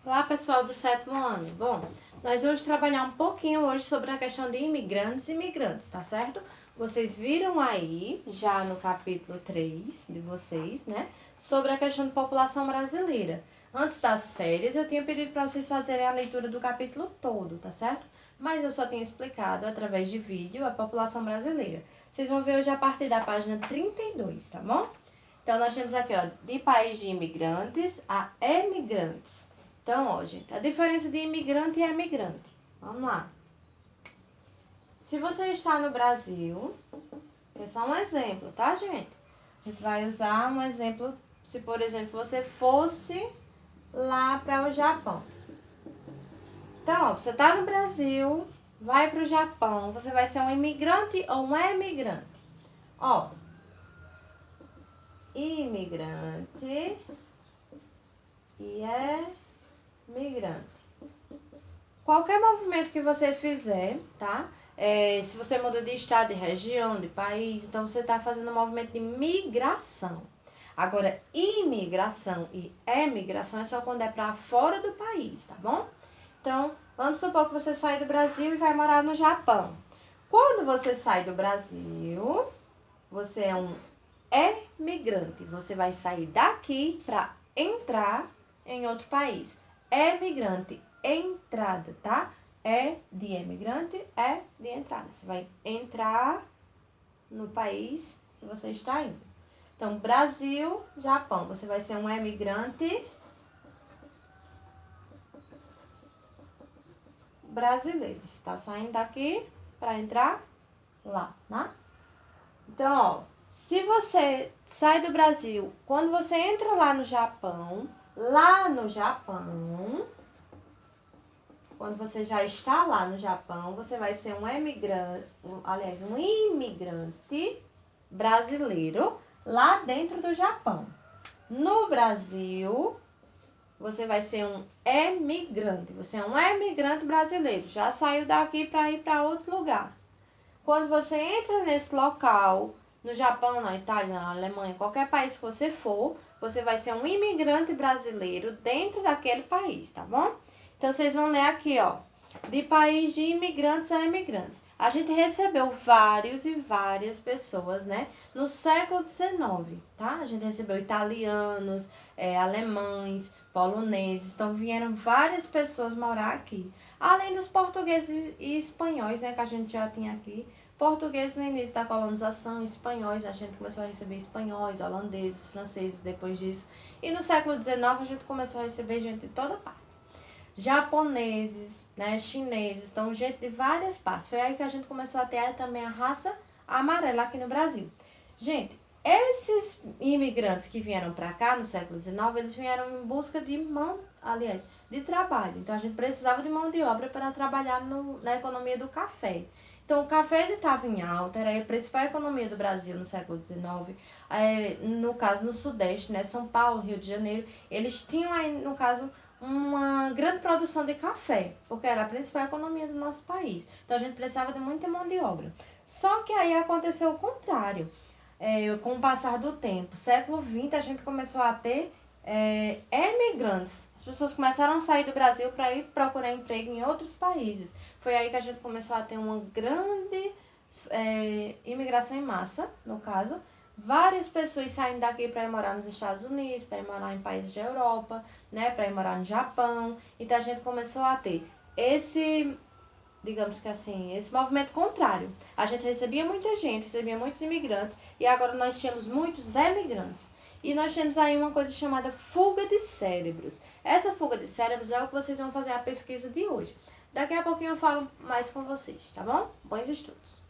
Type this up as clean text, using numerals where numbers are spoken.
Olá, pessoal do sétimo ano. Bom, nós vamos trabalhar um pouquinho hoje sobre a questão de imigrantes e migrantes, tá certo? Vocês viram aí, já no capítulo 3 de vocês, né, sobre a questão de população brasileira. Antes das férias, eu tinha pedido para vocês fazerem a leitura do capítulo todo, tá certo? Mas eu só tinha explicado, através de vídeo, a população brasileira. Vocês vão ver hoje a partir da página 32, tá bom? Então, nós temos aqui, ó, de país de imigrantes a emigrantes. Então, ó, gente, a diferença de imigrante e emigrante. Vamos lá. Se você está no Brasil, é só um exemplo, tá, gente? A gente vai usar um exemplo, se, por exemplo, você fosse lá para o Japão. Então, ó, você está no Brasil, vai para o Japão, você vai ser um imigrante ou um emigrante? Ó, imigrante e migrante. Qualquer movimento que você fizer, tá? Se você muda de estado, de região, de país, então você está fazendo um movimento de migração. Agora, imigração e emigração é só quando é para fora do país, tá bom? Então, vamos supor que você sai do Brasil e vai morar no Japão. Quando você sai do Brasil, você é um emigrante. Você vai sair daqui para entrar em outro país. Emigrante, entrada, tá? É de emigrante, é de entrada. Você vai entrar no país que você está indo. Então, Brasil, Japão. Você vai ser um emigrante brasileiro. Você está saindo daqui para entrar lá, né? Então, ó, se você sai do Brasil, quando você entra lá no Japão, quando você já está lá no Japão, você vai ser um imigrante brasileiro lá dentro do Japão. No Brasil, você vai ser um emigrante. Você é um emigrante brasileiro. Já saiu daqui para ir para outro lugar. Quando você entra nesse local, no Japão, na Itália, na Alemanha, qualquer país que você for, você vai ser um imigrante brasileiro dentro daquele país, tá bom? Então, vocês vão ler aqui, ó, de país de imigrantes a imigrantes. A gente recebeu vários e várias pessoas, né, no século XIX, tá? A gente recebeu italianos, alemães, poloneses, então vieram várias pessoas morar aqui. Além dos portugueses e espanhóis, né, que a gente já tinha aqui. Portugueses no início da colonização, espanhóis, a gente começou a receber espanhóis, holandeses, franceses depois disso. E no século XIX a gente começou a receber gente de toda parte. Japoneses, né, chineses, então gente de várias partes. Foi aí que a gente começou a ter também a raça amarela aqui no Brasil. Gente, esses imigrantes que vieram para cá no século XIX, eles vieram em busca de de trabalho. Então a gente precisava de mão de obra para trabalhar na economia do café. Então, o café estava em alta, era a principal economia do Brasil no século XIX. No caso, no Sudeste, né, São Paulo, Rio de Janeiro, eles tinham aí, no caso, uma grande produção de café, porque era a principal economia do nosso país. Então, a gente precisava de muita mão de obra. Só que aí aconteceu o contrário. Com o passar do tempo, século XX, a gente começou a ter emigrantes. As pessoas começaram a sair do Brasil para ir procurar emprego em outros países. Foi aí que a gente começou a ter uma grande imigração em massa, no caso. Várias pessoas saindo daqui para ir morar nos Estados Unidos, para ir morar em países da Europa, né, para ir morar no Japão. Então a gente começou a ter digamos que assim, esse movimento contrário. A gente recebia muita gente, recebia muitos imigrantes, e agora nós tínhamos muitos emigrantes. E nós temos aí uma coisa chamada fuga de cérebros. Essa fuga de cérebros é o que vocês vão fazer a pesquisa de hoje. Daqui a pouquinho eu falo mais com vocês, tá bom? Bons estudos!